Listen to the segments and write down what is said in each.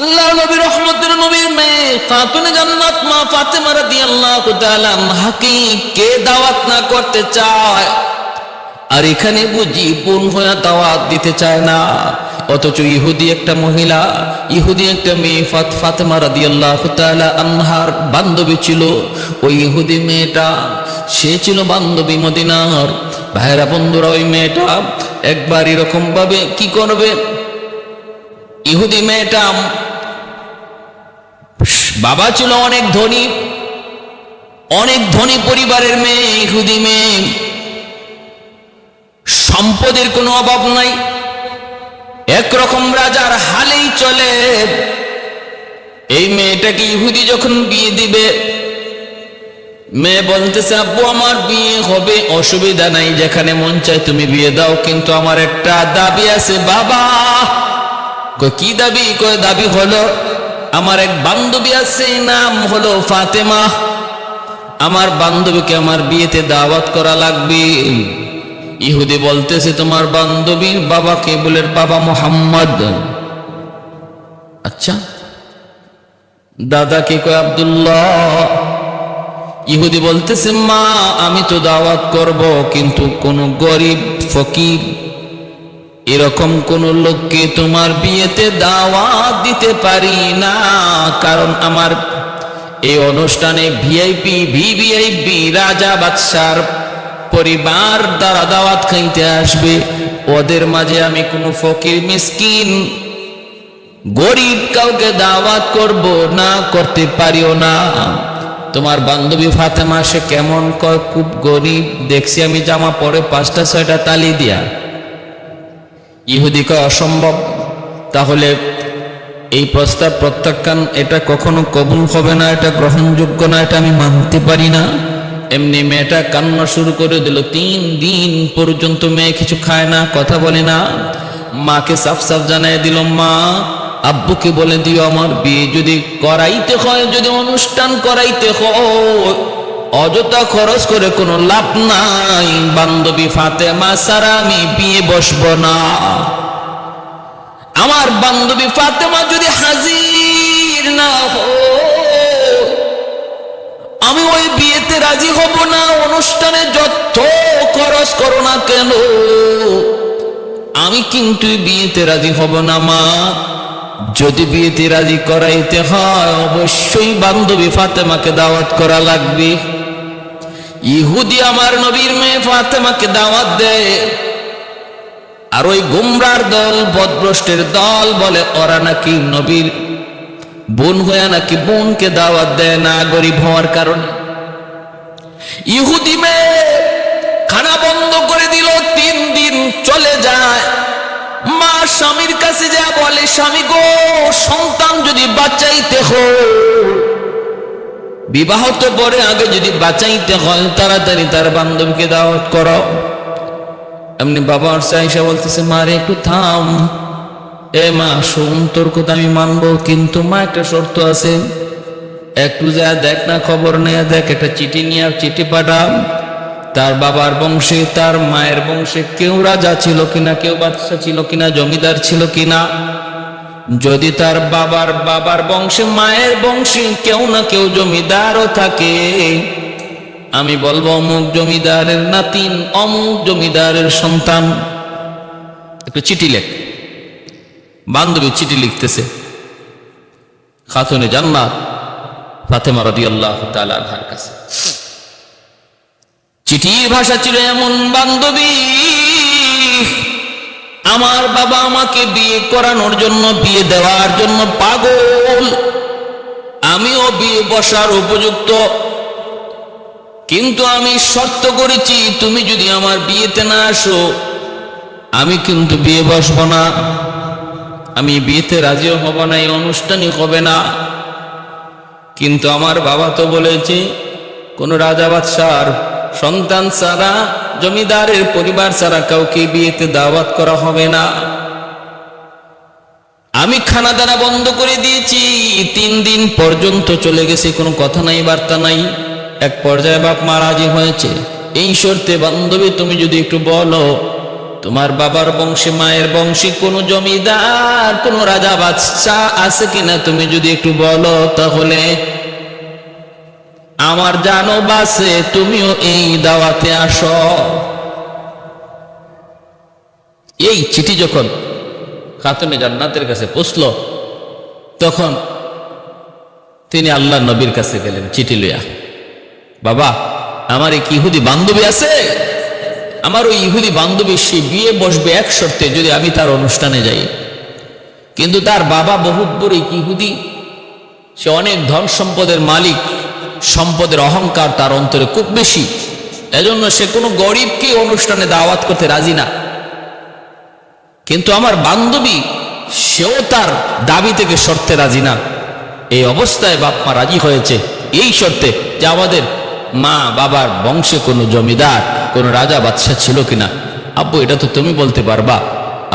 আল্লাহ নবী রহমতের নবীর মেয়ে খাতুনে জান্নাত মা ফাতেমা রাদিয়াল্লাহু তাআলা আনহাকে কে দাওয়াত না করতে চায়? আর এখানে বুঝি বোন হয়ে দাওয়াত দিতে চায় না, অথচ ইহুদি একটা মহিলা, ইহুদি একটা মেয়ে ফাতেমা রাদিয়াল্লাহু তাআলা আনহার বান্ধবী ছিল। ওই ইহুদি মেয়েটা সে ছিল বান্ধবী মদিনার। ভাইরা বন্ধুরা, ওই মেয়েটা একবার এরকম ভাবে কি করবে, ইহুদি মেয়েটা বাবা ছিল অনেক ধনী পরিবারের মেয়ে, ইহুদি মেয়ে, সম্পদের কোনো অভাব নাই, একরকম রাজার হালেই চলে। এই মেয়েটাকে ইহুদি যখন বিয়ে দিবে, মেয়ে বলতেছে আব্বু আমার বিয়ে হবে, অসুবিধা নাই, যেখানে মন চায় তুমি বিয়ে দাও, কিন্তু আমার একটা দাবি আছে। বাবা কি দাবি? দাবি হলো আমার এক বান্ধবী আছে, নাম হলো ফাতেমা, আমার বান্ধবীকে আমার বিয়েতে দাওয়াত করা লাগবে। ইহুদি বলতেছে তোমার বান্ধবীর বাবাকে? বলে বাবা মোহাম্মদ। আচ্ছা, দাদাকে কয় আব্দুল্লাহ। ইহুদি বলতেছে মা আমি তো দাওয়াত করব, কিন্তু কোন গরিব ফকির এরকম কোন লোককে তোমার বিয়েতে দাওয়াত দিতে পারি না, কারণ আমার এই অনুষ্ঠানে ভিভিআইপি রাজা বাদশার পরিবার দ্বারা দাওয়াত খাইতে আসবে, ওদের মাঝে আমি কোনো ফকির মিসকিন গরিব কাউকে দাওয়াত করব না, করতে পারিও না। তোমার বান্ধবী ফাতেমা সে কেমন? খুব গরিব, দেখছি আমি জামা পরে 5টা 6টা তালি দিয়া। ইহুদি কয় অসম্ভব, তাহলে এই প্রস্তাব প্রত্যাখ্যান, এটা কখনো কবুল হবে না, এটা গ্রহণযোগ্য না, এটা আমি মানতে পারি না। এমনি মেয়েটা কান্না শুরু করে দিল। 3 দিন পর্যন্ত মেয়ে কিছু খায় না, কথা বলে না। মাকে সাফ জানাই দিল, মা আব্বুকে বলে দিও আমার বিয়ে যদি করাইতে হয়, যদি অনুষ্ঠান করাইতে হয়, অযথা খরচ করে কোনো লাভ নাই, বান্ধবী ফাতেমা ছাড়া আমি বিয়ে বসবো না। আমার বান্ধবী ফাতেমা যদি হাজির না হয়, আমি ওই বিয়েতে রাজি হব না। অনুষ্ঠানে যত খরচ করো না কেন, আমি কিন্তু বিয়েতে রাজি হব না। মা যদি বিয়েতে রাজি করাইতে হয়, অবশ্যই বান্ধবী ফাতেমাকে দাওয়াত করা লাগবে। ইহুদি আমার নবীর মেয়ে ফাতেমাকে দাওয়াত দেয়, আর ওই গুমরার দল, বদভ্রষ্টের দল বলে ওরা নাকি নবীর বোন হয়ে নাকি বোনকে দাওয়াত দেয় না গরিব হওয়ার কারণে। ইহুদি মেয়ে খানা বন্ধ করে দিল, 3 দিন চলে যায়। মা স্বামীর কাছে যা বলে, স্বামী গো সন্তান যদি বাঁচাইতে হয়, বিবাহ তো পরে, আগে যদি বাঁচাইতে হয় তাড়াতাড়ি তার বান্ধবীকে দাওয়াত করো। এমনি বাবা আয়সা বলতেছে মা রে একটু থাম, এ মা শোন তোর কথা আমি মানবো, কিন্তু মা একটা শর্ত আছে, একটু যা দেখ না, খবর নিয়ে দেখ, একটা চিঠি নিয়ে চিঠি পাঠাম, তার বাবার বংশে তার মায়ের বংশে কেউ রাজা ছিল কিনা, কেউ বাদশা ছিল কিনা, জমিদার ছিল কিনা। যদি তার বাবার বংশে, মায়ের বংশে কেউ না কেউ জমিদারও থাকে, আমি বলবো অমুক জমিদারের নাতিন, অমুক জমিদারের সন্তান। একটু চিঠি লেখ। বান্ধবী চিঠি লিখতেছে খাতুনে জান্নাত ফাতেমা রাদিয়াল্লাহু তাআলা আনহার কাছে। চিঠির ভাষা ছিল এমন, বান্ধবী আমার বাবা আমাকে বিয়ে করানোর জন্য, বিয়ে দেওয়ার জন্য পাগল, আমিও বিয়ে বসার উপযুক্ত, কিন্তু আমি শর্ত করেছি তুমি যদি আমার বিয়েতে না আসো আমি কিন্তু বিয়ে বসবো না, আমি বিয়েতে রাজিও হব না, এই অনুষ্ঠানই হবে না। কিন্তু আমার বাবা তো বলেছে কোন রাজা বাদশার সন্তান ছাড়া, জমিদারের পরিবার ছাড়া কাউকে বিয়েতে দাওয়াত করা হবে না। আমি খানা দানা বন্ধ করে দিয়েছি, 3 দিন পর্যন্ত চলে গেছে, কোনো কথা নাই, বার্তা নাই। এক পর্যায়ে বাপ মা রাজি হয়েছে, এই শর্তে বান্ধবী তুমি যদি একটু বলো তোমার বাবার বংশে মায়ের বংশে কোনো জমিদার কোনো রাজা বাদশাহ আছে কিনা তুমি যদি একটু বলো, তাহলে আমার জানো বাসে তুমিও এই দাওয়াতে আসো। এই চিঠি যখন খাতুনে জান্নাতের কাছে পৌঁছল, তখন তিনি আল্লাহ নবীর কাছে গেলেন চিঠি লইয়া। বাবা, আমার এক ইহুদি বান্ধবী আছে, আমার ওই ইহুদি বান্ধবী সে বিয়ে বসবে এক শর্তে, যদি আমি তার অনুষ্ঠানে যাই। কিন্তু তার বাবা বহুত বড় ইহুদি, সে অনেক ধন সম্পদের মালিক, সম্পদের অহংকার তার অন্তরে খুব বেশি, এজন্য সে কোনো গরিবকে অনুষ্ঠানে দাওয়াত করতে রাজি না। কিন্তু আমার বান্ধবী সেও তার দাবি থেকে শর্তে রাজি না। এই অবস্থায় বাপ মা রাজি হয়েছে এই শর্তে যে আমাদের মা বাবার বংশে কোনো জমিদার কোনো রাজা বাদশাহ ছিল কিনা। আব্বু, এটা তো তুমি বলতে পারবা।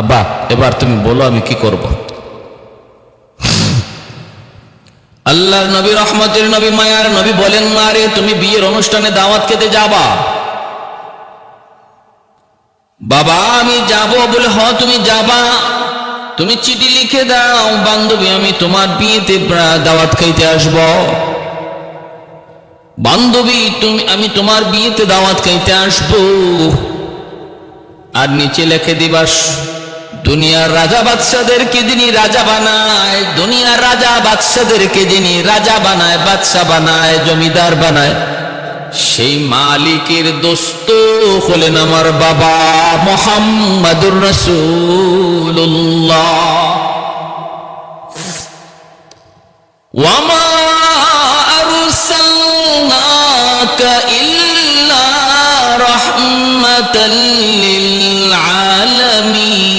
আব্বা, এবার তুমি বলো আমি কি করব। আল্লাহর নবী, রহমতের নবী, মায়ার নবী বলেন, মা রে, তুমি বিয়ের অনুষ্ঠানে দাওয়াত খেতে যাবা? বাবা, আমি যাব। বলে, হ তুমি যাবা। তুমি চিঠি লিখে দাও, বান্ধবী আমি তোমার বিয়েতে দাওয়াত খাইতে আসব। বান্ধবী আমি তোমার বিয়েতে দাওয়াত খাইতে আসব। আর নিচে লিখে দিবাস, দুনিয়ার রাজা বাদশাদেরকে যিনি রাজা বানায়, দুনিয়ার রাজা বাদশাদেরকে যিনি রাজা বানায়, বাদশা বানায়, জমিদার বানায়, সেই মালিকের দোস্ত হলেন আমার বাবা মুহাম্মাদুর রাসূলুল্লাহ। ওয়ামা আরসালনাকা ইল্লা রাহমাতাল লিল আলামিন।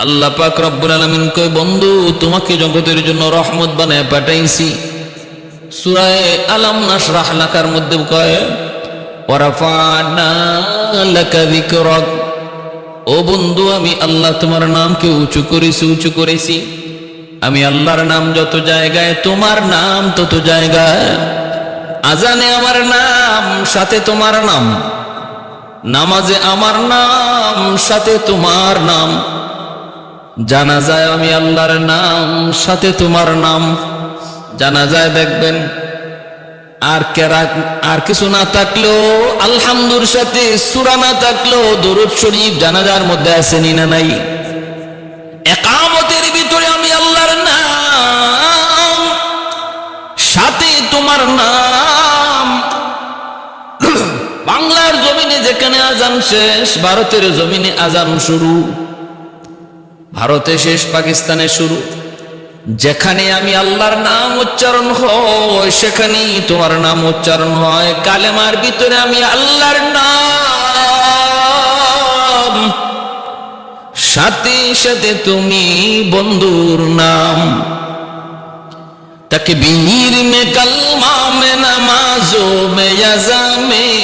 আল্লাহ পাক রব্বুল আলামিন কয়, বন্ধু তোমাকে জগতের জন্য রহমত বানায় পাঠাইছি। সূরা আলাম নাশরাহ লাকার মধ্যে কয়, ওয়ারাফা'না লাকা যিকরাক। ও বন্ধু, আমি আল্লাহ তোমার নামকে উঁচু করেছি। আমি আল্লাহর নাম যত জায়গায়, তোমার নাম তত জায়গায়। আজানে আমার নাম, সাথে তোমার নাম। নামাজে আমার নাম, সাথে তোমার নাম। জানাজায় আমি আল্লাহর নাম, সাথে তোমার নাম। জানাজায় দেখবেন আর কিছু না থাকলেও আলহামদুর সাথে সূরা না থাকলেও দরুদ শরীফ জানাজার মধ্যে আসেনি না নাই? ইকামতের ভিতরে আমি আল্লাহর নাম, সাথে তোমার নাম। বাংলার জমিনে যেখানে আজান শেষ, ভারতের জমিনে আজান শুরু। ভারতে শেষ, পাকিস্তানে শুরু। যেখানে আমি আল্লাহর নাম উচ্চারণ হয়, সেখানেই তোমার নাম উচ্চারণ হয়। কালেমার ভিতরে আমি আল্লাহর নাম, সাথে সাথে তুমি বন্ধুর নাম। तकबीर में कलमा में नमाजों में यज़ा में,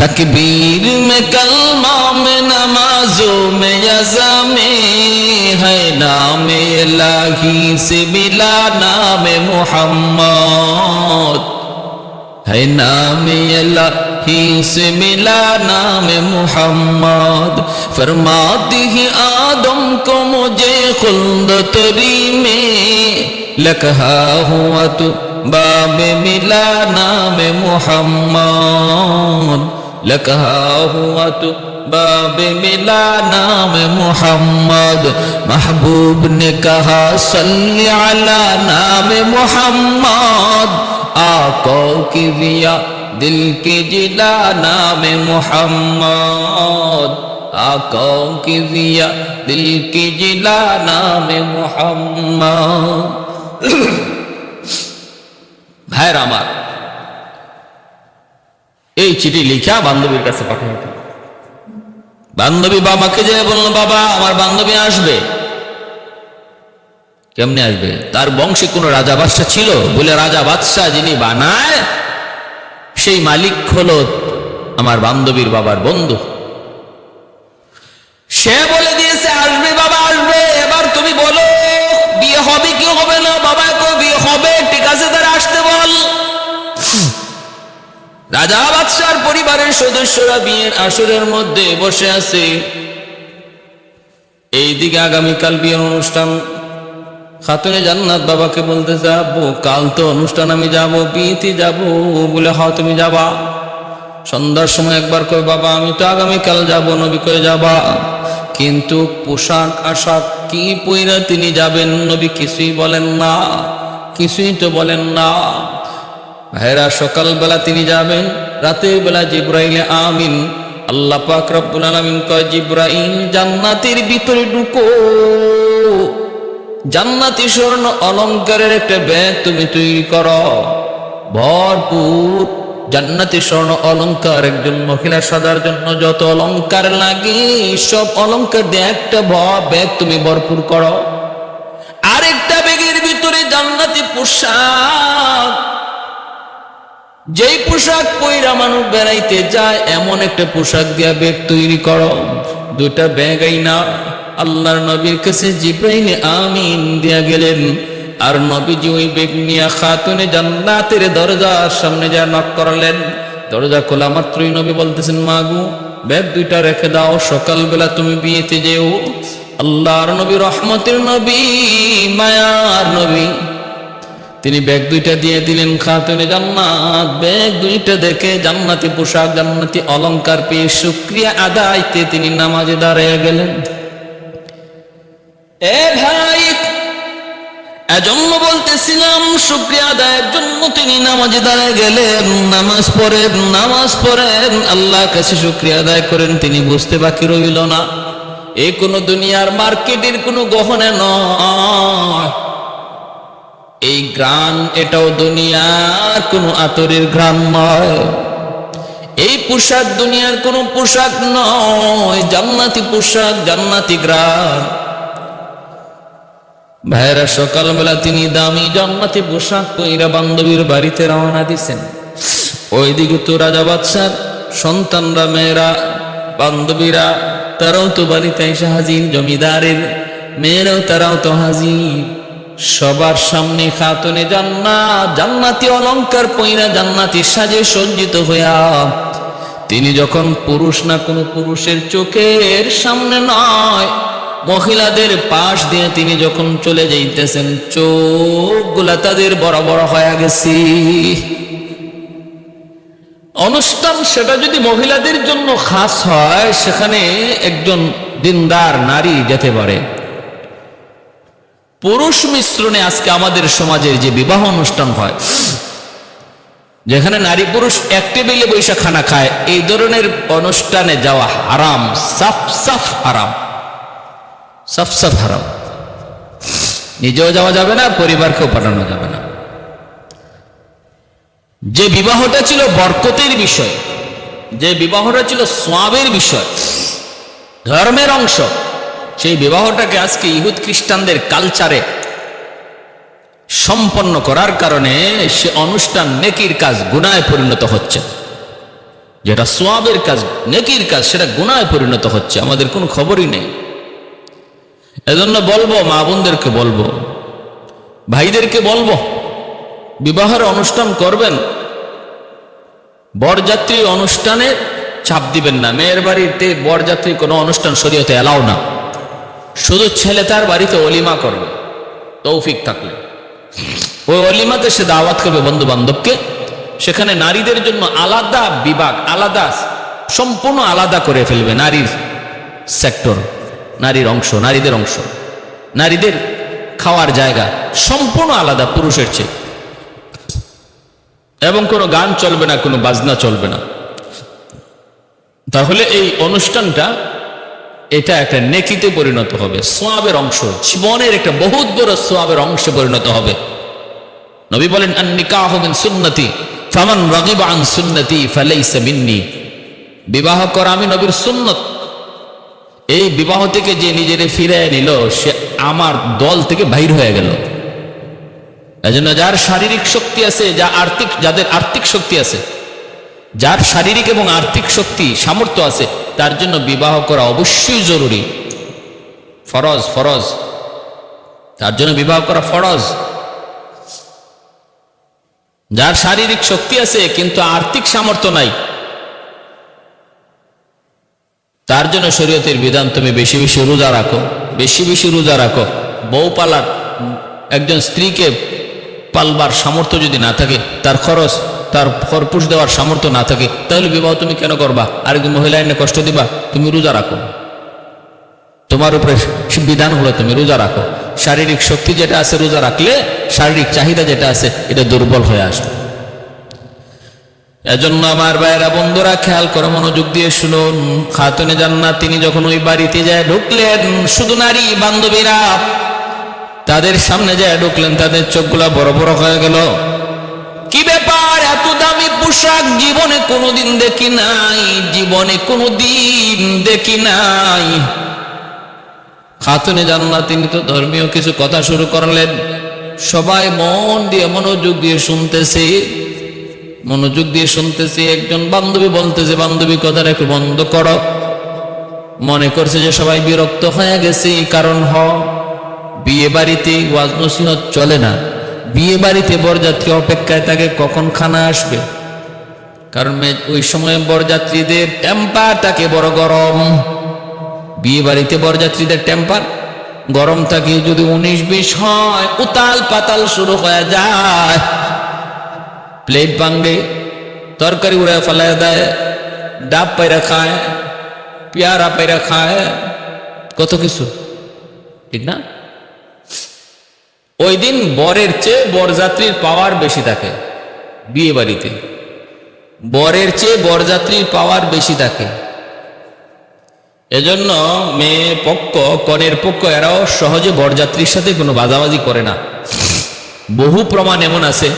तकबीर में कलमा में नमाजों में यज़ा में है नाम इलाही से मिला नाम मुहम्मद, है नाम इलाही से मिला नाम मुहम्मद। फरमाती है आदम को मुझे खुल्द तरी में, लकहा हुआ तो बाब मिला नाम मुहम्मद, लकहा हुआ तो बाब मिला नाम मुहम्मद। महबूब ने कहा सल्ली अला नाम मुहम्मद, आका की जिया दिल की जिला नाम मुहम्मद, आका की जिया दिल की जिला नाम मुहम्मद। ভাইরা আমার, এই চিঠি লিখা বান্ধবীর কাছে পাঠানো। বান্ধবী বাবাকে যে বলল, বাবা আমার বান্ধবী আসবে। কেমনে আসবে? তার বংশে কোন রাজা বাদশাহ ছিল? বলে, রাজা বাদশাহ যিনি বানায় সেই মালিক হলো আমার বান্ধবীর বাবার বন্ধু। সে বলে দিয়েছে আসবে, বাবা আসবে। এবার তুমি বলো বিয়ে হবে কি হবে না? বাবা কো বিয়ে হবে, ঠিক আছে, তারা আসতে বল। রাজা বাদশার পরিবারের সদস্যরা বিয়ের আসরের মধ্যে বসে আছে। এইদিকে আগামীকাল বিয়ের অনুষ্ঠান। খাতুনে জান্নাত বাবাকে বলতেছে, আব্বু কাল তো অনুষ্ঠান, আমি যাব, বিয়েতে যাব। বলে হ্যাঁ তুমি যাবা। সন্ধ্যার সময় একবার কই, বাবা আমি তো আগামীকাল যাব। নবী কই যাবা, কিন্তু পোশাক আশাক কি পইরা তিনি যাবেন? নবী কিছুই বলেন না, কিছুই তো বলেন না। ভাইরা, সকালবেলা তিনি যাবেন, রাতের বেলা জিব্রাইলে আমিন, আল্লাহ পাক রব্বুল আলামিন কয়, জিব্রাইল জান্নাতের ভিতরে ঢুকো, জান্নাতি স্বর্ণ অলংকারের একটা ব্যাগ তুমি তৈরি করো, ভরপুর জান্নাতি স্বর্ণ অলংকার। একজন মহিলা সাজার জন্য যত অলংকার লাগে সব অলংকার দিয়ে একটা ব্যাগ তুমি ভরপুর করো। আরেকটা ব্যাগের ভিতরে জান্নাতি পোশাক, যেই পোশাক পইরা মানুষ বেড়াইতে যায় এমন একটা পোশাক দিয়া ব্যাগ তৈরি করো। দুটা ব্যাগ আইনা আল্লাহর নবীর কাছে জিব্রাইল আমিন দিয়া গেলেন। আর নবীজি ওই ব্যাগ নিয়ে খাতুনে জান্নাতের দরজার সামনে যা নক করলেন। দরজা খোলা মাত্রই নবী বলতেছেন, মাগো ব্যাগ দুইটা রেখে দাও, সকালবেলা তুমি বিয়েতে যেও। আল্লাহর নবী, রহমতের নবী, মায়ার নবী, তিনি ব্যাগ দুইটা দিয়ে দিলেন খাতুনে জান্নাত। ব্যাগ দুইটা দেখে জান্নাতি পোশাক, জান্নাতি অলংকার পেয়ে শুকরিয়া আদায়তে তিনি নামাজে দাঁড়িয়ে গেলেন। এ ভাই, এজন্য বলতেছিলাম শুকরিয়া আদায়ের জন্য তিনি নামাজে দাঁড়িয়ে গেলেন। নামাজ পড়েন, আল্লাহর কাছে শুকরিয়া আদায় করেন। তিনি বুঝতে বাকি রইল না, এ কোনো দুনিয়ার মার্কেটের কোনো গহনা নয়, এই গ্রাম এটাও দুনিয়ার কোনো আতরের গ্রাম নয়, এই পোশাক দুনিয়ার কোনো পোশাক নয়, জান্নাতি পোশাক, জান্নাতি গ্রাম। ভাইরা, সকালবেলা তিনি দামি জান্নাতি পোশাক পইরা বান্ধবীর বাড়িতে রওনা দিছেন। ওইদিকে তো রাজা বাদশার সন্তানরা, মেয়েরা, বান্ধবীরা, তারাও তো বাড়িতে এসে হাজির। জমিদারের মেয়েরাও তারাও তো হাজির। সবার সামনে খাতুনে জান্নাত জান্নাতি অলংকার পইরা, জান্নাতি সাজে সজ্জিত হইয়া তিনি যখন পুরুষ না কোনো পুরুষের চোখের সামনে নয়, মহিলাদের পাশ দিয়ে তিনি যখন চলে যাইতেছেন, চোখগুলা তাদের বড় বড় হয়ে গেছে। অনুষ্ঠান সেটা যদি মহিলাদের জন্য খাস হয়, সেখানে একজন দিনদার নারী যেতে পারে। পুরুষ মিশ্রণে আজকে আমাদের সমাজের যে বিবাহ অনুষ্ঠান হয়, যেখানে নারী পুরুষ এক টেবিলে বৈশা খানা খায়, এই ধরনের অনুষ্ঠানে যাওয়া হারাম, সাফ সাফ হারাম, সাফ সাফ হারাম। নিজেও যাওয়া যাবে না, পরিবারকেও পাঠানো যাবে না। যে বিবাহটা ছিল বরকতের বিষয়, যে বিবাহটা ছিল সোয়াবের বিষয়, ধর্মের অংশ, সেই বিবাহটাকে আজকে ইহুদ খ্রিস্টানদের কালচারে সম্পন্ন করার কারণে সে অনুষ্ঠান নেকির কাজ গুনাহে পরিণত হচ্ছে। যেটা সোয়াবের কাজ, নেকির কাজ, সেটা গুনাহে পরিণত হচ্ছে। আমাদের কোনো খবরই নেই। এজন্য বলবো, মা বোনদেরকে বলবো, ভাইদেরকে বলবো, বিবাহের অনুষ্ঠান করবেন, বরযাত্রী অনুষ্ঠানে চাপ দিবেন না। মেয়ের বাড়িতে বরযাত্রী কোনো অনুষ্ঠান শরীয়তে এলাও না। শুধু ছেলে তার বাড়িতে অলিমা করবে, তৌফিক থাকলে ওই অলিমাতে সে দাওয়াত করবে বন্ধু বান্ধবকে। সেখানে নারীদের জন্য আলাদা বিভাগ, আলাদা, সম্পূর্ণ আলাদা করে ফেলবে নারীর সেক্টর, নারীর অংশ, নারীদের অংশ, নারীদের খাওয়ার জায়গা সম্পূর্ণ আলাদা পুরুষের চেয়ে। এবং কোনো গান চলবে না, কোনো বাজনা চলবে না। তাহলে এই অনুষ্ঠানটা, এটা একটা নেকিতে পরিণত হবে, সোয়াবের অংশ, জীবনের একটা বহুত বড় সোয়াবের অংশে পরিণত হবে। নবী বলেন, আন নিকাহু মিন সুন্নতি ফামান রাগিবা আন সুন্নতি ফালাইসা মিন্নি। বিবাহ করা আমি নবীর সুন্নত। এই বিবাহ থেকে যে নিজেরে ফিরিয়ে নিল, সে আমার দল থেকে বাইর হয়ে গেল। এজন্য যার শারীরিক শক্তি আছে, যাদের আর্থিক শক্তি আছে, যার শারীরিক এবং আর্থিক শক্তি, সামর্থ্য আছে, তার জন্য বিবাহ করা অবশ্যই জরুরি, ফরজ, ফরজ। তার জন্য বিবাহ করা ফরজ। যার শারীরিক শক্তি আছে কিন্তু আর্থিক সামর্থ্য নাই, তার জন্য শরীয়তের বিধান তুমি বেশি বেশি রোজা রাখো, বেশি বেশি রোজা রাখো। বউ পালার, একজন স্ত্রীকে পালবার সামর্থ্য যদি না থাকে, তার খরচ, তার খরপুষ দেওয়ার সামর্থ্য না থাকে, তাহলে বিবাহ তুমি কেন করবা? আরেকজন মহিলা এনে কষ্ট দিবা? তুমি রোজা রাখো, তোমার উপরে বিধান হলো তুমি রোজা রাখো। শারীরিক শক্তি যেটা আছে রোজা রাখলে শারীরিক চাহিদা যেটা আছে এটা দুর্বল হয়ে আসবে। এজন্য আমার ভাইয়েরা বন্ধুরা খেয়াল করে মনোযোগ দিয়ে শুনুন। খাতুনে জান্নাত তিনি যখন ওই বাড়িতে যায় ঢুকলেন, শুধু নারী বান্ধবীরা তাদের সামনে যায় ঢুকলেন, তাদের চোখগুলা বড় বড় হয়ে গেল। কি ব্যাপার, এত দামি পোশাক জীবনে কোনোদিন দেখি নাই, জীবনে কোনোদিন দেখি নাই। খাতুনে জান্নাত তিনি তো ধর্মীয় কিছু কথা শুরু করলেন। সবাই মন দিয়ে মনোযোগ দিয়ে শুনতেছে, মনোযোগ দিয়ে শুনতেছে। একজন বান্ধবী বলতেছে, বান্ধবী কথাটা একটু বন্ধ করো। মনে করছে যে সবাই বিরক্ত হয়ে গেছে, কারণ বিয়ে বাড়িতে ওয়াজ নসিহত চলে না, বিয়ে বাড়িতে বরযাত্রী অপেক্ষায় থাকে কখন খানা আসবে। কারণ ওই সময় বরযাত্রীদের টেম্পার থাকে বড় গরম, বিয়ে বাড়িতে বরযাত্রীদের টেম্পার গরম থাকে। যদি 19-20 হয় উতাল পাতাল শুরু হয়ে যায়, প্লেট ভাঙে, তরকারি উড়ে ফেলায় দেয়, ডাব পায়রা খায়, পেয়ারা পায়রা খায়, কত কিছু, ঠিক না? ওই দিন বরের চেয়ে বরযাত্রীর পাওয়ার বেশি থাকে বিয়ে বাড়িতে, বরের চেয়ে বরযাত্রীর পাওয়ার বেশি থাকে। এজন্য মেয়ে পক্ষ, কনের পক্ষ এরাও সহজে বরযাত্রীর সাথে কোনো বাজাবাজি করে না। বহু প্রমাণ এমন আছে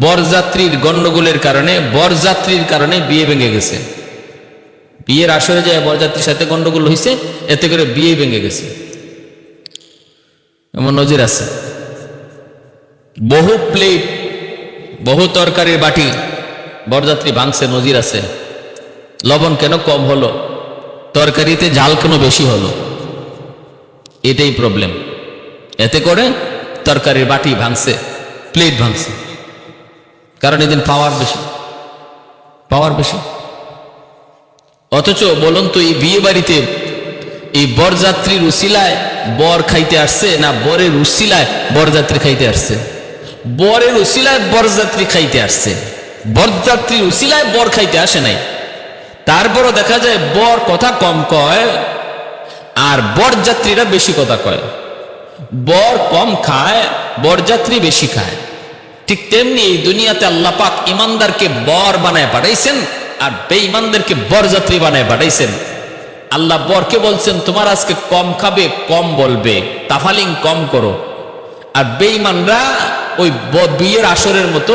বরযাত্রীর গন্ডগোলের কারণে, বরযাত্রীর কারণে বিয়ে ভেঙে গেছে। বিয়ের আসরে যায় বরযাত্রীর সাথে গন্ডগোল হয়েছে, এতে করে বিয়ে ভেঙে গেছে, এমন নজির আছে। বহু প্লেট, বহু তরকারির বাটি বরযাত্রী ভাঙছে, নজির আছে। লবণ কেন কম হলো, তরকারিতে ঝাল কেন বেশি হলো, এটাই প্রবলেম। এতে করে তরকারির বাটি ভাঙছে, প্লেট ভাঙছে, কারণ এদিন পাওয়ার বেশি, পাওয়ার বেশি। অথচ বলুন তো এই বিয়ে বাড়িতে এই বরযাত্রীর উসিলায় বর খাইতে আসছে না বরের উসিলায় বরযাত্রী খাইতে আসছে? বরের উসিলায় বরযাত্রী খাইতে আসছে, বরযাত্রীর উসিলায় বর খাইতে আসে নাই। তারপরও দেখা যায় বর কথা কম কয় আর বরযাত্রীরা বেশি কথা কয়। বর কম খায়, বরযাত্রী বেশি খায়। ঠিক তেমনি এই দুনিয়াতে আল্লাহ পাক ইমানদারকে বর বানায় পাঠাইছেন আর বেঈমানদেরকে বরযাত্রী বানায় পাঠাইছেন। আল্লাহ বরকে বলছেন তোমার আজকে কম খাবে, কম বলবে, তাফালিং কম করো। আর বেঈমানরা ওই বিয়ের আসরের মতো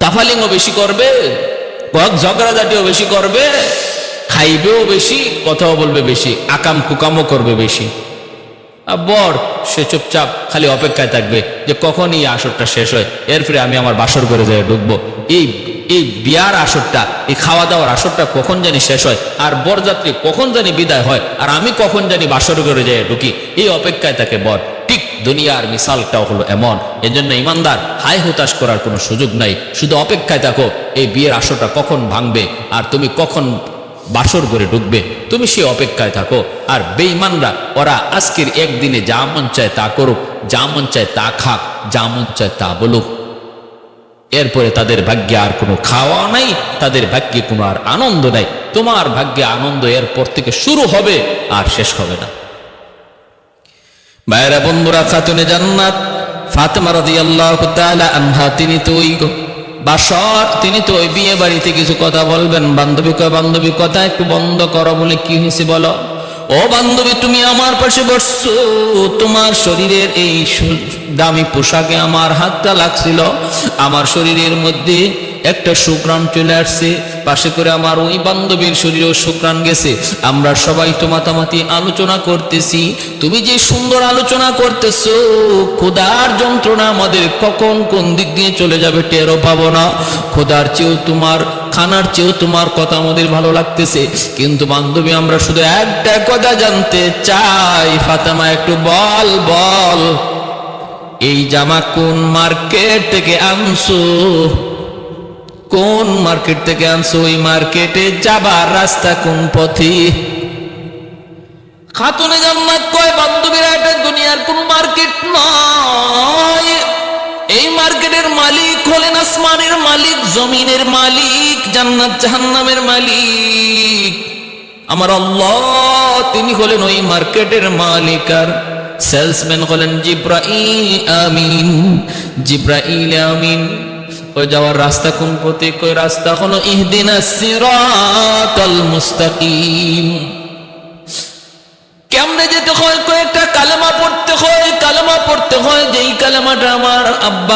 তাফালিংও বেশি করবে, ঝগড়াঝাটিও বেশি করবে, খাইবেও বেশি, কথাও বলবে বেশি, আকাম কুকামও করবে বেশি। আর বর সে চুপচাপ খালি অপেক্ষায় থাকবে যে কখন এই আসরটা শেষ হয়, এরপরে আমি আমার বাসর করে যাই ঢুকবো। এই বিয়ার আসরটা, এই খাওয়া দাওয়ার আসরটা কখন জানি শেষ হয়, আর বরযাত্রী কখন জানি বিদায় হয়, আর আমি কখন জানি বাসর করে যাই ঢুকি, এই অপেক্ষায় থাকে বর। ঠিক দুনিয়ার মিসালটাও হলো এমন। এজন্য ইমানদার হাই হতাশ করার কোনো সুযোগ নাই, শুধু অপেক্ষায় থাকো এই বিয়ের আসরটা কখন ভাঙবে আর তুমি কখন বাসর করে ঢুকবে, তুমি সে অপেক্ষায় থাকো। আর বেঈমানরা ওরা আজকের একদিনে যা মন চায় তা করুক, যা মন চায় তা খাক, যা মন চায় তা বলুক, এরপরে তাদের ভাগ্যে আর কোনো খাওয়া নাই, তাদের ভাগ্যে কোনো আর আনন্দ নাই। তোমার ভাগ্যে আনন্দ এরপর থেকে শুরু হবে আর শেষ হবে না। ভাইরা বন্ধুরা, খাতুনে জান্নাত ফাতেমা রাদিয়াল্লাহু তাআলা আনহা তিনি তো ওই বাসর, তিনি তো ওই বিয়ে বাড়িতে কিছু কথা বলবেন। বান্ধবী কয়, বান্ধবী কথা একটু বন্ধ করো। বলে কি হয়েছে বলো? ও বান্ধবী তুমি আমার পাশে বসছো, তোমার শরীরের এই দামি পোশাকে আমার হাতটা লাগছিল, আমার শরীরের মধ্যে একটা শুক্রাণ চলে আসছে, পাশে করে আমার ওই বান্ধবীর শরীরেও শুক্রাণ গেছে। আমরা সবাই তো মাতামাতি আলোচনা করতেছি, তুমি যে সুন্দর আলোচনা করতেছো, খোদার যন্ত্রণা আমাদের কখন কোন দিক দিয়ে চলে যাবে টেরও পাবো না। খোদার চেয়েও তোমার, খানার চেয়েও তোমার কথা আমাদের ভালো লাগতেছে। কিন্তু বান্ধবী আমরা শুধু একটা কথা জানতে চাই, ফাতেমা একটু বল বল। এই জামা কোন মার্কেট থেকে আনছো? কোন মার্কেট থেকে আনছো? ওই মার্কেটে যাবার রাস্তা কোন পথে? খাতুনে জান্নাত কয়, বান্ধবীরা, এটা দুনিয়ার কোন মার্কেট নয়। এই মার্কেটের মালিক হলেন আসমানের মালিক, জমিনের মালিক, জান্নাত জাহান্নামের মালিক আমার আল্লাহ। তিনি হলেন ওই মার্কেটের মালিক, আর সেলসম্যান হলেন জিব্রাইল আমিন। জিব্রাইল আমিন। ওই যাওয়ার রাস্তা কোন পথে? কই রাস্তা হলো ইহদিনাস সিরাতাল মুস্তাকিম। কেমনে যেতে হয়? কয়েকটা কালেমা পড়তে হয়, কালেমা পড়তে হয়। যেই কালেমাটা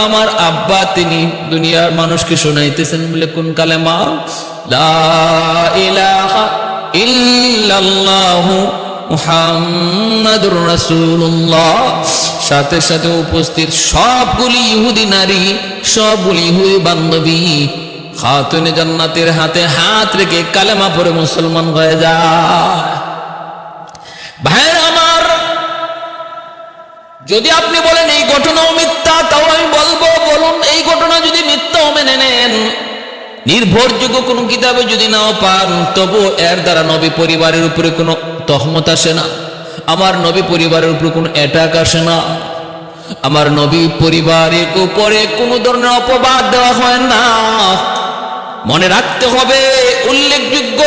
আমার আব্বা তিনি দুনিয়ার মানুষকে শোনাইতেছেন। বলে কোন কালেমা? লা ইলাহা ইল্লাল্লাহু মুহাম্মাদুর রাসূলুল্লাহ। সাথে সাথে উপস্থিত সবগুলি ইহুদি নারী, সবগুলি ইহুদি বান্ধবী খাতুনে জান্নাতের হাতে হাত রেখে কালেমা পড়ে মুসলমান হয়ে যায়। ভাইরা আমার, যদি আপনি বলেন এই ঘটনাও মিথ্যা, তাও আমি বলবো, বলুন এই ঘটনা যদি মিথ্যাও মেনে নেন, নির্ভরযোগ্য কোন কিতাবে যদি নাও পান, তবু এর দ্বারা নবী পরিবারের উপরে কোনো তহমত আসে না, আমার নবী পরিবারের উপরে কোনো অ্যাটাক আসে না, আমার নবী পরিবারের উপরে কোনো ধরনের অপবাদ দেওয়া হয় না। মনে রাখতে হবে, উল্লেখযোগ্য,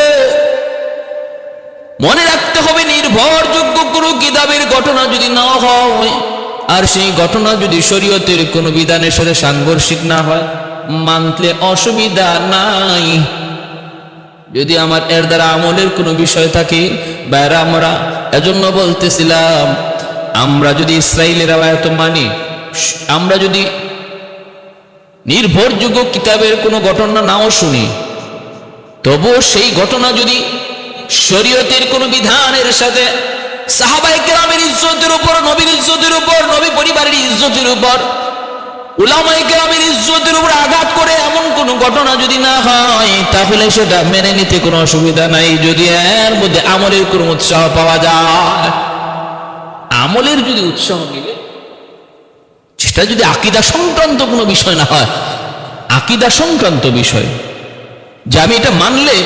মনে রাখতে হবে, নির্ভরযোগ্য কোনো কিতাবের ঘটনা যদি না হয়, আর সেই ঘটনা যদি শরীয়তের কোনো বিধানের সাথে সাংঘর্ষিক না হয়, মানলে অসুবিধা নাই। যদি আমার এর দ্বারা আমলের কোনো বিষয় থাকে, বাইরে আমরা এজন্য বলতেছিলাম, আমরা যদি ইসরাইলের আয়াত মানি, আমরা যদি নির্ভরযোগ্য কিতাবের কোনো ঘটনা নাও শুনি, তবুও সেই ঘটনা যদি শরীয়তের কোন বিধানের সাথে, সাহাবায়ে কেরামের ইজ্জতের উপর, নবীর ইজ্জতের উপর, নবী পরিবারের ইজ্জতের উপর, উলামায়ে কেরামের ইজ্জতের উপর আঘাত করে এমন কোন ঘটনা যদি না হয়, তাহলে সেটা মেনে নিতে কোনো অসুবিধা নাই, যদি এর মধ্যে আমলের কোনো উৎসাহ পাওয়া যায়। আমলের যদি উৎসাহ মিলে, সেটা যদি আকীদা সংক্রান্ত কোনো বিষয় না হয়, আকীদা সংক্রান্ত বিষয়, যে আমি এটা মানলে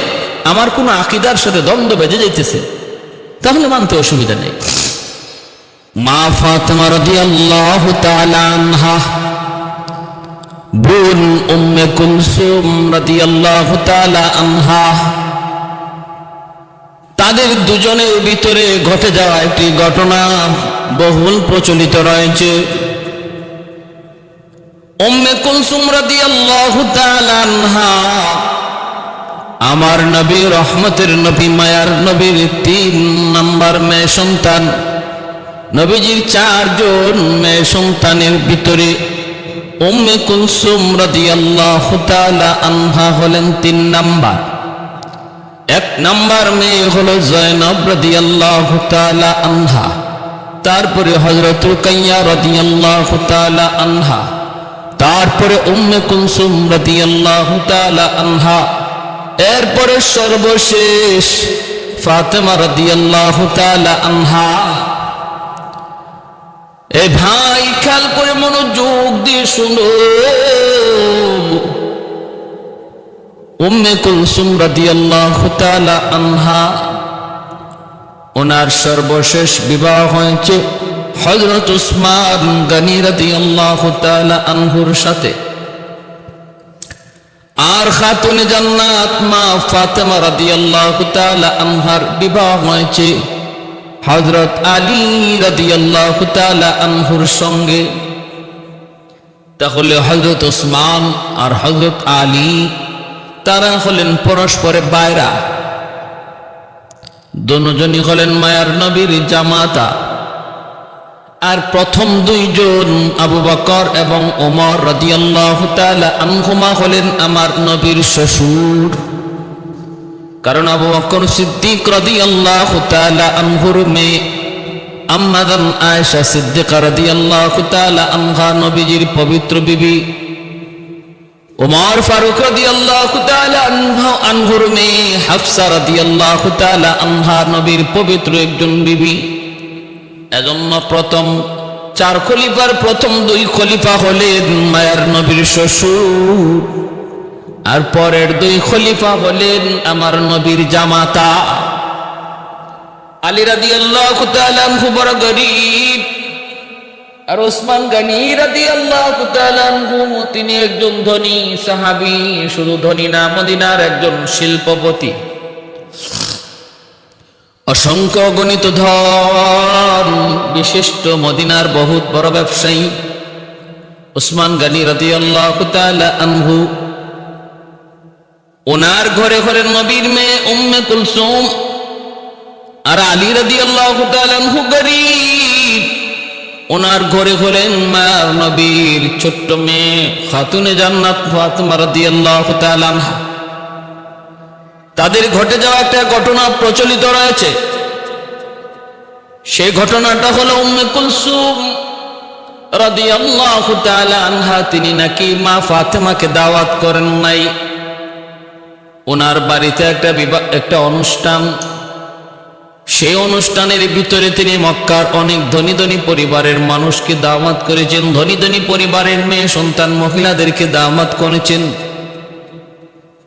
আমার কোন আকীদার সাথে দ্বন্দ্ব বেজে যাইতেছে, তাহলে মানতে অসুবিধা নেই। মা ফাতেমা রাদিয়াল্লাহু তাআলা আনহা, বোন উম্মে কুলসুম রাদিয়াল্লাহু তাআলা আনহা, তাদের দুজনের ভিতরে ঘটে যাওয়া একটি ঘটনা বহুল প্রচলিত রয়েছে। উম্মে কুলসুম রাদিয়াল্লাহু তাআলা আনহা আমার নবী, রহমতের নবী, মায়ার নবীর 3 নম্বর মেয়ে সন্তান। নবীজির 4 জন মেয়ে সন্তানের ভিতরে উম্মে কুলসুম রাদিয়াল্লাহু তাআলা আনহা হলেন 3 নম্বর। 1 নম্বর মেয়ে হলো জয়নব রাদিয়াল্লাহু তাআলা আনহা, তারপরে হযরত রুকাইয়া রাদিয়াল্লাহু তাআলা আনহা, তারপরে উম্মে কুলসুম রাদিয়াল্লাহু তাআলা আনহা, এরপরে সর্বশেষ ফাতেমা রাদিয়াল্লাহু তাআলা আনহা। এ ভাই, খেয়াল করে মনোযোগ দিয়ে শুনো, উম্মে কুলসুম রাদিয়াল্লাহু তাআলা আনহা, ওনার সর্বশেষ বিবাহ হয়েছে হযরত উসমান গনি রাদিয়াল্লাহু তাআলা আনহুর সাথে। আর খাতুনে জান্নাত মা ফাতেমা রাদিয়াল্লাহু তাআলা আনহার বিবাহ হয়েছে হযরত আলী রাদিয়াল্লাহু তাআলা আনহুর সঙ্গে। তাহলে হযরত উসমান আর হযরত আলী, তারা হলেন পরস্পরের ভাইরা, দুজনই হলেন মায়ার নবীর জামাতা। আর প্রথম 2 জন আবু বকর এবং ওমর রাদিয়াল্লাহু তাআলা আনহুমা হলেন আমার নবীর শ্বশুর। কারণ আবু বকর সিদ্দিক রাদিয়াল্লাহু তাআলা আনহুর মেয়ে আম্মা জান আয়েশা সিদ্দিকা রাদিয়াল্লাহু তাআলা আনহা নবীজির পবিত্র বিবি। ওমর ফারুক রাদিয়াল্লাহু তাআলা আনহুর মেয়ে হাফসা রাদিয়াল্লাহু তাআলা আনহা নবীর পবিত্র একজন বিবি। এজন্য প্রথম চার খলিফার প্রথম দুই খলিফা হলেন মায়ার নবীর শ্বশুর, আর পরের দুই খলিফা হলেন আমার নবীর জামাতা। আলী রাদিয়াল্লাহু তাআলা আনহু বড় গরীব, আর ওসমান গনি রাদিয়াল্লাহু তাআলা আনহু তিনি একজন ধনী সাহাবী। শুধু ধনী না, মদিনার একজন শিল্পপতি, অসংখ্য গণিত ধন বিশিষ্ট মদিনার বহুত বড় ব্যবসায়ী ওসমান গনি রাদিয়াল্লাহু তাআলা আনহু। ওনার ঘরে ঘরে নবীর মেয়ে উম্মে কুলসুম, আর আলী রাদিয়াল্লাহু তাআলা আনহু গরীব, ওনার ঘরে হলেন মায়ার নবীর ছোট্ট মেয়ে খাতুনে জান্নাত ফাতেমা রাদিয়াল্লাহু তাআলা আনহা। তাদের ঘটে যাওয়া একটা ঘটনা প্রচলিত রয়েছে। সেই ঘটনাটা হলো উম্মে কুলসুম রাদিয়াল্লাহু তাআলা আনহা তিনি নাকি মা ফাতেমাকে দাওয়াত করেন নাই। ওনার বাড়িতে একটা অনুষ্ঠান, সেই অনুষ্ঠানের ভিতরে তিনি মক্কার অনেক ধনী ধনী পরিবারের মানুষকে দাওয়াত করেছেন, ধনী ধনী পরিবারের মেয়ে সন্তান মহিলাদেরকে দাওয়াত করেছেন।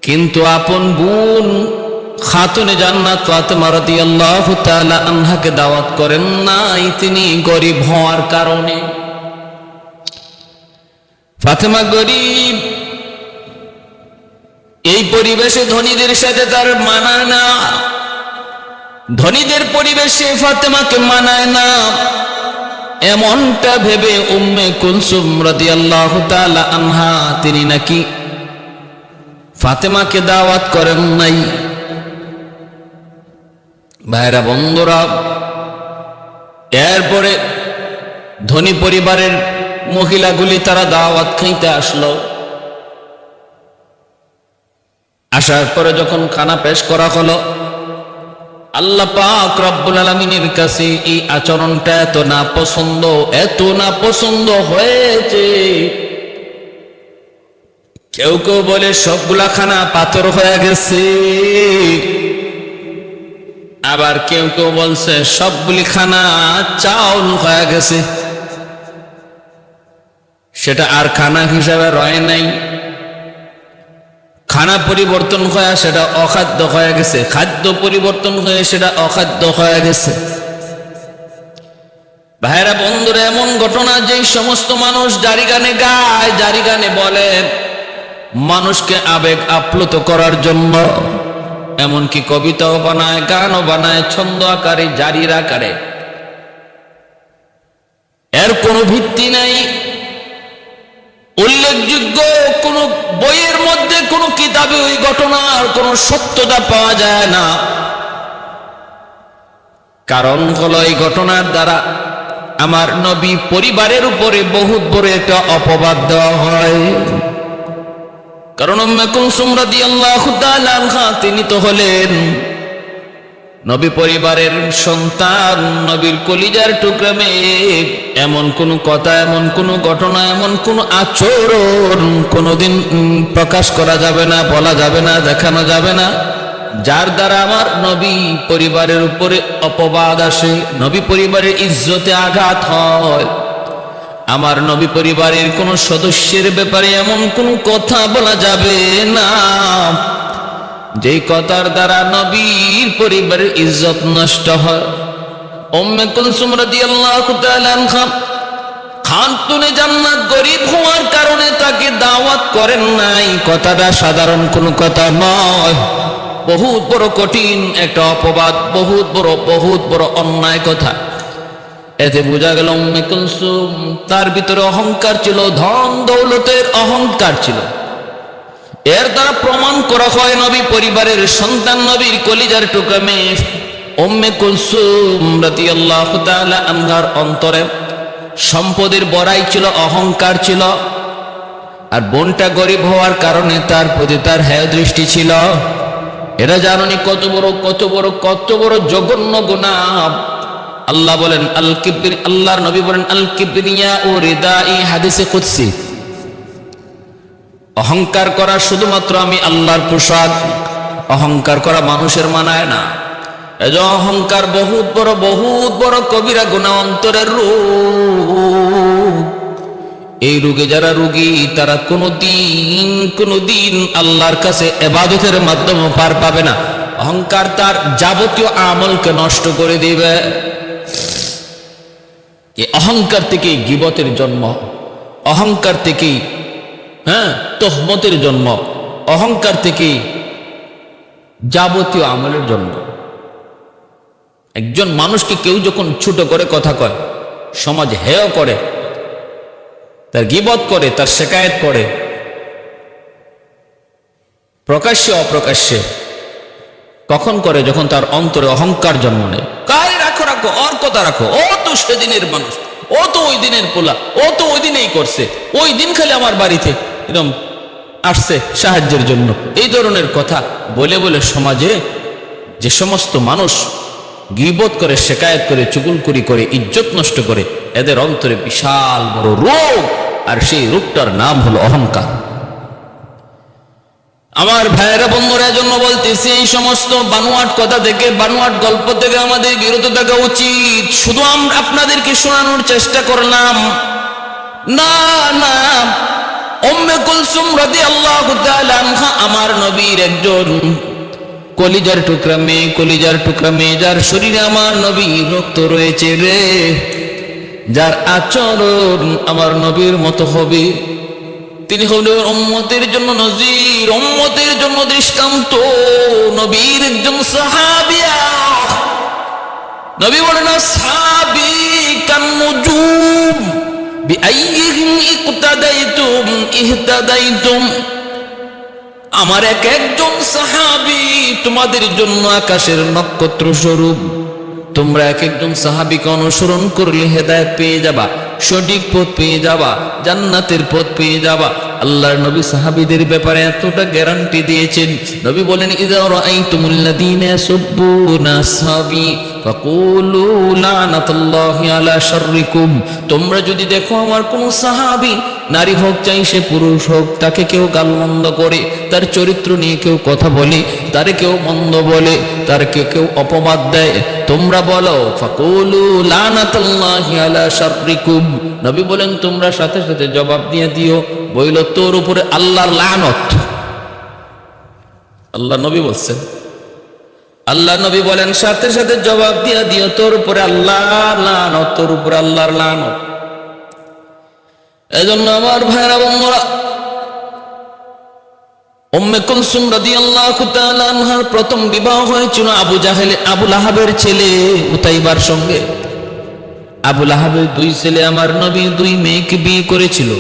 কিন্তু আপন বোন খাতুনে জান্নাত ফাতেমা রাদিয়াল্লাহু তাআলা আনহাকে দাওয়াত করেন নাই, তিনি গরীব হওয়ার কারণে। ফাতেমা গরীব, এই পরিবেশে ধনীদের সাথে তার মানায় না, ধনীদের পরিবেশে ফাতেমাকে মানায় না। এমনটা ভেবে উম্মে কুলসুম রাদিয়াল্লাহু তাআলা আনহা তিনি নাকি ফাতেমাকে দাওয়াত করেন নাই। ভাইরা বন্ধুরা, এরপরে ধনী পরিবারের মহিলাগুলি তারা দাওয়াত খাইতে আসলো। আসার পরে যখন খানা পেশ করা হলো, আল্লাহ পাক রব্বুল আলামিনের কাছে এই আচরণটা এত না পছন্দ হয়েছে। কেউ কেউ বলে সবগুলা খানা পাথর হয়ে গেছে, আবার কেউ কেউ বলছে সবগুলি খানা চাউল হয়ে গেছে, সেটা আর খানা হিসাবে রয় নাই। খানা পরিবর্তন হয়ে সেটা অখাদ্য হয়ে গেছে, খাদ্য পরিবর্তন হয়ে সেটা অখাদ্য হয়ে গেছে। ভাইরা বন্ধুরা, এমন ঘটনা যেই সমস্ত মানুষ জারি গানে গায়, জারি গানে বলে, মানুষকে আবেগ আপ্লুত করার জন্য, এমনকি কবিতাও বানায়, গানও বানায়, ছন্দ আকারে, জারির আকারে। এর কোনো ভিত্তি নাই, উল্লেখযোগ্য কোন বইয়ের মধ্যে, কোন কিতাবে ওই ঘটনার কোন সত্যতা পাওয়া যায় না। কারণ হলো এই ঘটনার দ্বারা আমার নবী পরিবারের উপরে বহুত বড় একটা অপবাদ দেওয়া হয়। কারণ উম্মে কুলসুম রাদিয়াল্লাহু তাআলা আনহা তিনি তো হলেন নবী পরিবারের সন্তান, নবীর কলিজার টুকরা মেয়ে। এমন কোন কথা, এমন কোন ঘটনা, এমন কোন আচরণ কোনদিন প্রকাশ করা যাবে না, বলা যাবে না, দেখানো যাবে না, যার দ্বারা আমার নবী পরিবারের উপরে অপবাদ আসে, নবী পরিবারের ইজ্জতে আঘাত হয়। আমার নবী পরিবারের কোন সদস্যের ব্যাপারে এমন কোন কথা বলা যাবে না যেই কথার দ্বারা নবীর পরিবারের ইজ্জত নষ্ট হয়। উম্মে কুলসুম রাদিয়াল্লাহু তাআলা আনহা খাতুনে জান্নাত গরীব হওয়ার কারণে তাকে দাওয়াত করেন নাই, কথাটা সাধারণ কোনো কথা নয়, বহুত বড় কঠিন একটা অপবাদ, বহুত বড় অন্যায় কথা। এতে বোঝা গেল উম্মে কুলসুম তার ভিতরে অহংকার ছিল, ধন দৌলতের অহংকার ছিল। এর দ্বারা প্রমাণ করা হয় নবী পরিবারের সন্তান, নবীর কলিজার টুকরা মেয়ে উম্মে কুলসুম রাদিয়াল্লাহু তাআলা আনহার অন্তরে সম্পদের বড়াই ছিল, অহংকার ছিল। আর বোনটা গরিব হওয়ার কারণে তার প্রতি তার হেয় দৃষ্টি ছিল। এরা জানেনি কত বড় জঘন্য গুনাহ। আল্লাহ বলেন আল্লাহর নবী বলেন আল কিবরিয়া ও রিদাই, হাদিসে কুদসি, অহংকার করা শুধুমাত্র আমি আল্লাহর পোশাক, অহংকার করা মানুষের মানায় না। এই যে অহংকার বহুত বড় কবিরা গুনাহ, অন্তরের রোগ। এই রোগে যারা রোগী তারা কোনোদিন আল্লাহর কাছে ইবাদতের মাধ্যমে পার পাবে না। অহংকার তার যাবতীয় আমলকে নষ্ট করে দিবে। এই অহংকার থেকেই গীবতের জন্ম, অহংকার থেকেই তহমতের জন্ম, অহংকার থেকেই যাবতীয় আমলের জন্ম। একজন মানুষকে কেউ যখন ছোট করে কথা কয়, সমাজ হেয় করে, তার গীবত করে, তার শিকায়েত করে, প্রকাশ্যে অপ্রকাশ্যে, কখন করে? যখন তার অন্তরে অহংকার জন্ম নেয়। কারে রাখো ওর কথা রাখো, ও তো সেদিনের মানুষ, ও তো ওই দিনের পোলা, ও তো ওই দিনেই করছে, ওই দিন খালি আমার বাড়িতে এরকম আসছে সাহায্যের জন্য। এই ধরনের কথা বলে বলে সমাজে যে সমস্ত মানুষ গীবত করে, শিকায়েত করে, চুগলখড়ি করে, ইজ্জত নষ্ট করে, এদের অন্তরে বিশাল বড় রোগ, আর সেই রোগটার নাম হলো অহংকার। আমার ভাইয়েরা বন্ধুরা, জন্য বলতেছি এই সমস্ত বানোয়াট কথা থেকে, বানোয়াট গল্প থেকে আমাদের বিরত থাকা উচিত। শুধু আমরা আপনাদেরকে শোনানোর চেষ্টা করলাম না। উম্মে কুলসুম রাদিয়াল্লাহু তাআলা আনহা আমার নবীর একজন কলিজার টুকরা মেয়ে, যার শরীরে আমার নবীর রক্ত রয়েছে রে, যার আচরণ আমার নবীর মতো হবে। তিনি হলেন উম্মতের জন্য নজির, উম্মতের জন্য দৃষ্টান্ত, নবীর একজন সাহাবিয়া। নবী বলেন আসহাবী কান্নুজুম বিআইয়িহিম ইকতাদাইতুম ইহতাদাইতুম। আমার একজন সাহাবী তোমাদের জন্য আকাশের নক্ষত্র স্বরূপ। তোমরা একজন সাহাবীকে অনুসরণ করলে হেদায়েত পেয়ে যাবা, সঠিক পথ পেয়ে যাবা, জান্নাতের পথ পেয়ে যাবা। আল্লাহর নবী সাহাবীদের ব্যাপারে এতটা গ্যারান্টি দিয়েছেন। নবী বলেন ইযা রাআইতুমুল্লাযীনা ইয়াসুব্বুনা আসহাবী ফাকুলু লানাতুল্লাহি আলা শাররিকুম। তোমরা যদি দেখো আমার কোন সাহাবী, নারী হোক চাই সে পুরুষ হোক, তাকে কেউ গালমন্দ করে, তার চরিত্র নিয়ে কেউ কথা বলে, তারে কেউ মন্দ বলে, তারকে কেউ অপবাদ দেয়, তোমরা বলো ফাকুলু লানাতুল্লাহি আলা শাররিকুম। নবী বলেন তোমরা সাথে সাথে জবাব দিয়ে দিও, বইল তোর উপরে আল্লাহর লানত। আল্লাহ নবী বলছেন, আল্লাহ নবী বলেন সাথে সাথে জবাব দিয়ে দিও তোর উপরে আল্লাহর লানত, তোর উপরে আল্লাহর লানত। এজন্য আমার ভাইরা বন্ধুরা, উম্মে কুলসুম রাদিয়াল্লাহু তাআলা আনহার প্রথম বিবাহ হয়েছিল আবু লাহাবের ছেলে উতাইবার সঙ্গে। আবু লাহাবের দুই ছেলে আমার নবী দুই মেয়েকে বিয়ে করেছিল।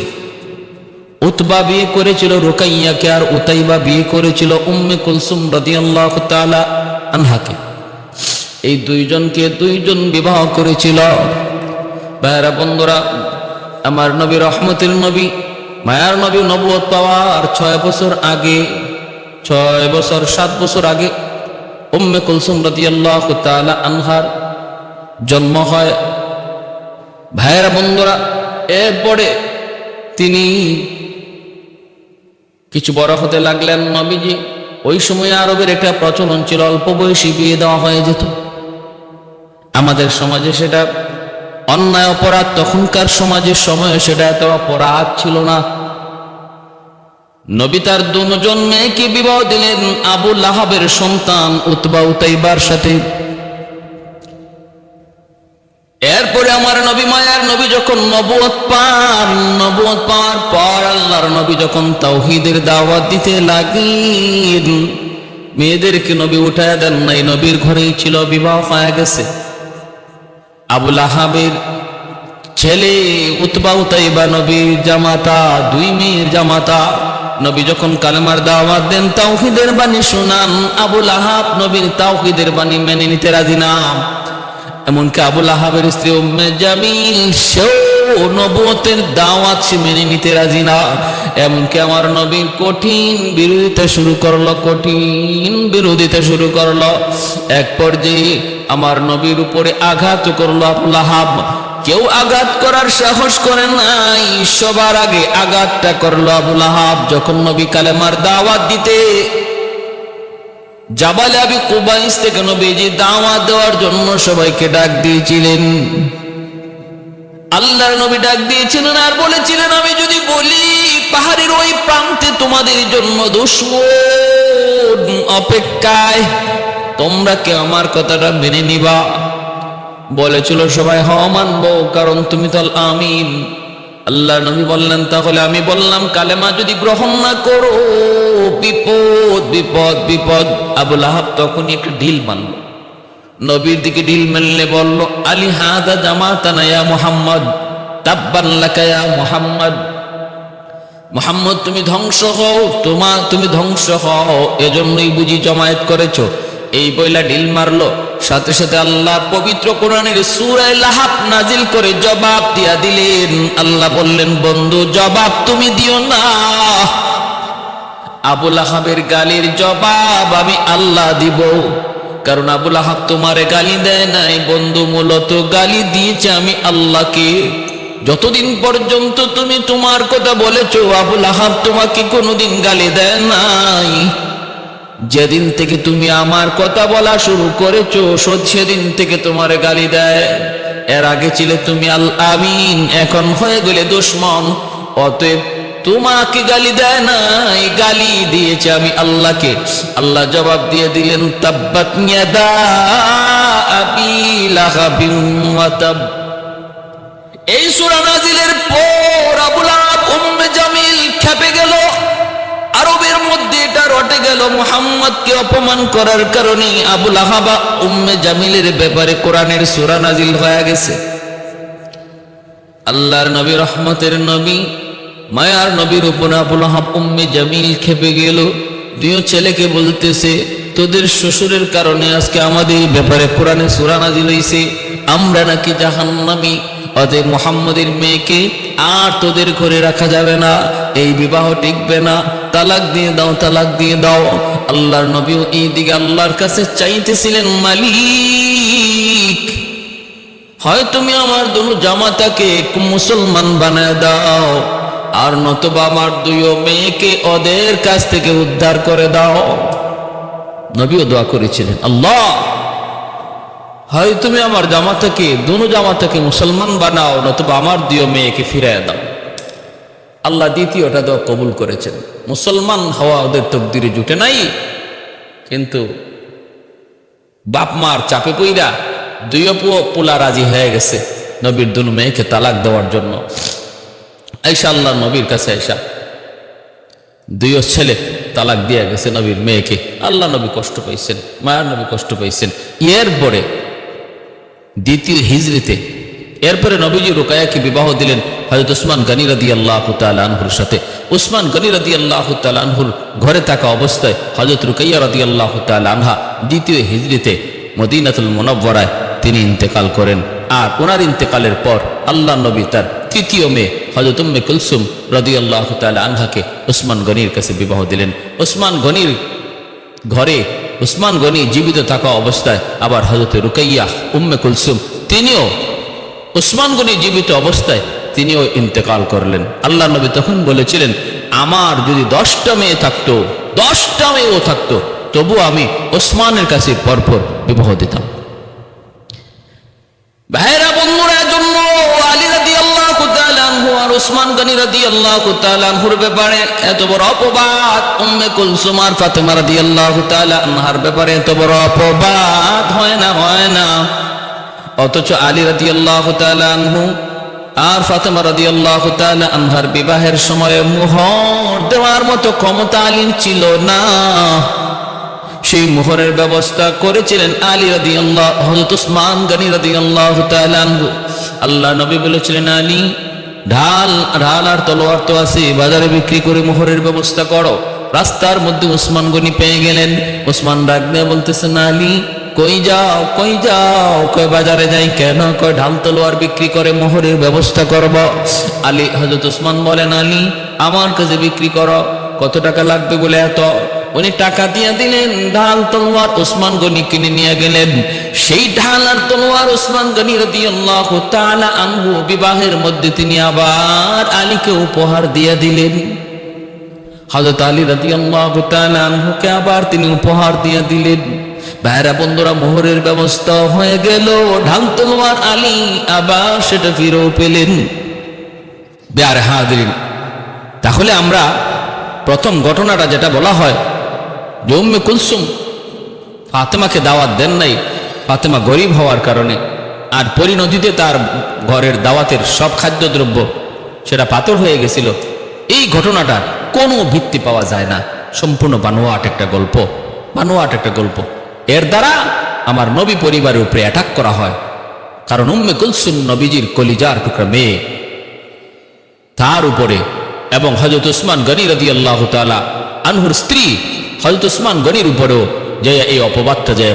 উতবা বিয়ে করেছিল রুকাইয়াকে, আর উতাইবা বিয়ে করেছিল উম্মে কুলসুম রাদিয়াল্লাহু তাআলা আনহাকে। এই দুইজনকে দুইজন বিবাহ করেছিল। ভাইরা বন্ধুরা, আমার নবী রহমতের নবী, মায়ার নবী নবুয়ত পাওয়ার 6 বছর আগে, 7 বছর আগে উম্মে কুলসুম রাদিয়াল্লাহু তাআলা আনহার জন্ম হয়। ভাইরা বন্ধুরা, এরপরে তিনি কিছু বড় হতে লাগলেন। নবীজি ওই সময় আরবের একটা প্রচলন ছিল, অল্প বয়সী বিয়ে দেওয়া হয়ে যেত। আমাদের সমাজে সেটা অন্যায় অপরাধ, তখনকার সমাজের সময়ে সেটা এত অপরাধ ছিল না। নবী তার দুজন মেয়েকে বিবাহ দিলেন আবু লাহাবের সন্তান উতবা উতাইবার সাথে। এরপরে আমার নবী, মায়ার নবী যখন নবুয়ত পাওয়ার পর আল্লাহর নবী যখন তাওহীদের দাওয়াত দিতে লাগলেন, মেয়েদেরকে নবী উঠায় দেন নাই, নবীর ঘরেই ছিল, বিবাহ হয়ে গেছে। আবু লাহাবের ছেলে উতবা উতাইবা নবীর জামাতা, দুই মেয়ের জামাতা। নবী যখন কালেমার দাওয়াত দেন, তাওহীদের বাণী শোনান, আবু লাহাব নবীর তাওহীদের বাণী মেনে নিতে রাজি না। এমনকি আবু লাহাবের স্ত্রী উম্মে জামিল, সেও নবুয়তের দাওয়াত সে মেনে নিতে রাজি না। এমনকি আমার নবীর কঠিন বিরোধিতা শুরু করলো। এক পর্যায়ে আমার নবীর উপরে আঘাত করলো আবু লাহাব। কেউ আঘাত করার সাহস করে নাই, সবার আগে আঘাতটা করলো আবু লাহাব। যখন নবী কালেমার দাওয়াত দিতে জাবালে আবি কুবাইস থেকে নবীজি দাওয়াত দেওয়ার জন্য সবাইকে ডাক দিয়েছিলেন। আল্লাহর নবী ডাক দিয়েছিলেন আর বলেছিলেন, আমি যদি বলি পাহাড়ের ওই প্রান্তে তোমাদের জন্য দুশমন অপেক্ষায়, তোমরা কি আমার কথাটা মেনে নিবা? বলেছিল সবাই, হ মানবো, কারণ তুমি তো আমিন। আল্লাহ নবী বললেন, তাহলে আমি বললাম কালেমা যদি গ্রহণ না করো বিপদ বিপদ বিপদ। আবু লাহাব তখনই একটু ঢিল মারল, নবীর দিকে ঢিল মারলে বলল, আলী হাদা জামাতানা ইয়া মুহাম্মদ, তাব্বান লাকা ইয়া মুহাম্মদ। মুহাম্মদ তুমি ধ্বংস হও, তুমি ধ্বংস হও, এজন্যই বুঝি জমায়েত করেছো। এই বইলা ঢিল মারলো, সাথে সাথে আল্লাহ পবিত্র কোরআনের সূরা লাহাব নাজিল করে জবাব দিয়া দিলেন। আল্লাহ বললেন, বন্ধু জবাব তুমি দিও না, আবু লাহাবের গালির জবাব আমি আল্লাহ দিব। কারণ আবু লাহাব তোমারে গালি দেয় নাই বন্ধু, মূলত গালি দিয়েছে আমি আল্লাহকে। যতদিন পর্যন্ত তুমি তোমার কথা বলেছো, আবু লাহাব তোমাকে কোনোদিন গালি দেয় নাই। যেদিন থেকে তুমি আমার কথা বলা শুরু করেছো, সেদিন থেকে তোমার গালি দেয়। এর আগে ছিলে তুমি আল আমিন, এখন হয়ে গেলে দুশমন। অতএব তোমাকে গালি দেয় নাই, গালি দিয়েছে আমি আল্লাহকে। আল্লাহ জবাব দিয়ে দিলেন, তাব্বাত ইয়াদা আবি লাহাবিন ওয়া তাব। এই সূরা নাজিলের পর আবু লাহাব উম্মে জামিল খেপে গেল। আরবের মধ্যে এটা রটে গেল, মুহাম্মদকে অপমান করার কারণে আবু লাহাব উম্মে জামিলের ব্যাপারে কোরআনের সূরা নাজিল হয়ে গেছে। আল্লাহর নবী, রহমতের নবী, মায়ার নবীর উপর আবু লাহাব উম্মে জামিল খেপে গেল। দুই ছেলেকে বলতেছে, তোদের শ্বশুরের কারণে আজকে আমাদের ব্যাপারে কোরআনে সূরা নাজিল হইছে, আমরা নাকি জাহান্নামী। অতএব মুহাম্মদের মেয়েকে আর তোদের ঘরে রাখা যাবে না, এই বিবাহ টিকবে না, তালাক দিয়ে দাও, তালাক দিয়ে দাও। আল্লাহর নবীও এই দিকে আল্লাহর কাছে চাইতেছিলেন, মালিক হয় তুমি আমার দুই জামাতাকে মুসলমান বানায় দাও, আর নতুবা আমার দুই মেয়েকে ওদের কাছ থেকে উদ্ধার করে দাও। নবীও দোয়া করেছিলেন, আল্লাহ হয় তুমি আমার জামাতাকে, দুনো জামাতাকে মুসলমান বানাও, নতুবা আমার দুই মেয়েকে ফিরাইয়া দাও। আল্লাহ দ্বিতীয়টা দোয়া কবুল করেছেন। মুসলমান হওয়া ওদের তকদিরে জুটে নাই, কিন্তু বাপ মার চাপে পইরা দুই পোলা রাজি হয়ে গেছে নবীর দুনো মেয়েকে তালাক দেওয়ার জন্য। আয়েশা আল্লাহ নবীর কাছে আয়েশা, দুই ছেলে তালাক দিয়ে গেছে নবীর মেয়েকে। আল্লাহ নবী কষ্ট পাইছেন, মায়ার নবী কষ্ট পাইছেন। এরপরে দ্বিতীয় হিজরিতে এরপরে নবীজি রুকায়াকে বিবাহ দিলেন হযরত উসমান গনি রাদিয়াল্লাহু তাআলা আনহুর সাথে। উসমান গনি রাদিয়াল্লাহু তাআলা আনহুর ঘরে থাকা অবস্থায় হযরত রুকাইয়া রাদিয়াল্লাহু তাআলা আনহা দ্বিতীয় হিজরিতে মদিনাতুল মুনাওয়ারায় তিনি ইন্তেকাল করেন। আর ওনার ইন্তেকালের পর আল্লাহ নবী তার তৃতীয় মেয়ে হযরত উম্মে কুলসুম রাদিয়াল্লাহু তাআলা আনহাকে উসমান গনির কাছে বিবাহ দিলেন। উসমান গনির ঘরে উসমান গনি জীবিত থাকা অবস্থায় আবার হযরত রুকাইয়া উম্মে কুলসুম তিনিও উসমান গনি জীবিত অবস্থায় তিনিও ইন্তেকাল করলেন। আল্লাহ নবী তখন বলেছিলেন, আমার যদি 10টা মেয়ে থাকতো, 10টা মেয়েও থাকতো, তবু আমি ওসমানের কাছে পরপর বিবাহ দিতাম। ভাইরা বন্ধুরা, জন্য আলী রাদিয়াল্লাহু তাআলা আনহু আর উসমান গনি রাদিয়াল্লাহু তাআলা আনহুর ব্যাপারে এত বড় অপবাদ, উম্মে কুলসুম আর ফাতেমা রাদিয়াল্লাহু তাআলা আনহার ব্যাপারে এত বড় অপবাদ হয় না। অথচ আলী রাদিয়াল্লাহু তাআলা আনহু আর ফাতেমা রাদিয়াল্লাহু তাআলা আনহার বিবাহের সময় মোহর দেওয়ার মতো ক্ষমতা আলীর ছিল না। সেই মোহরের ব্যবস্থা করেছিলেন আলী রাদিয়াল্লাহু, হযরত উসমান গনি রাদিয়াল্লাহু তাআলা আনহু। আল্লাহ নবী বলেছিলেন, আলী ঢাল আর তলোয়ার তো আছে, বাজারে বিক্রি করে মোহরের ব্যবস্থা করো। রাস্তার মধ্যে উসমান গনি পেয়ে গেলেন। উসমান ডাক দিয়ে বলতেছেন, আলী কই যাও? কই বাজারে যাই কেন? কই ঢাল তলোয়ার বিক্রি করে মোহরের ব্যবস্থা করব। আলী হযরত উসমান বলেন, আলী আমার কাছে বিক্রি করো, কত টাকা লাগবে বলে এত? উনি টাকা দিয়ে দিলেন, ঢাল তলোয়ার উসমান গনি কিনে নিয়ে গেলেন। সেই ঢাল আর তলোয়ার উসমান গনি রাদিয়াল্লাহু তাআলা আনহু বিবাহের মধ্যে তিনি আবার আলীকে উপহার দিয়ে দিলেন। হযরত আলী রাদিয়াল্লাহু তাআলা আনহুকে আবার তিনি উপহার দিয়ে দিলেন। ভাইরা বন্ধুরা, মোহরের ব্যবস্থা হয়ে গেল, ঢালতে হওয়ার আলী আবার সেটা ফিরেও পেলেন। বিয়ার হাজিরিন, তাহলে আমরা প্রথম ঘটনাটা যেটা বলা হয় যে উম্মে কুলসুম ফাতেমাকে দাওয়াত দেন নাই, ফাতেমা গরিব হওয়ার কারণে, আর পরিণতিতে তার ঘরের দাওয়াতের সব খাদ্যদ্রব্য সেটা পাথর হয়ে গেছিল। এই ঘটনাটার কোনো ভিত্তি পাওয়া যায় না, সম্পূর্ণ বানোয়াট একটা গল্প, বানোয়াট একটা গল্প। এর দ্বারা আমার নবী পরিবারের উপরে অ্যাটাক করা হয়, কারণ উম্মে কুলসুম নবীজির কলিজার টুকরা মেয়ে, তার উপরে এবং হযরত উসমান গনি রাদিয়াল্লাহু তাআলা আনহুর স্ত্রী হযরত উসমান গনির উপরেও যে এই অপবাদটা যে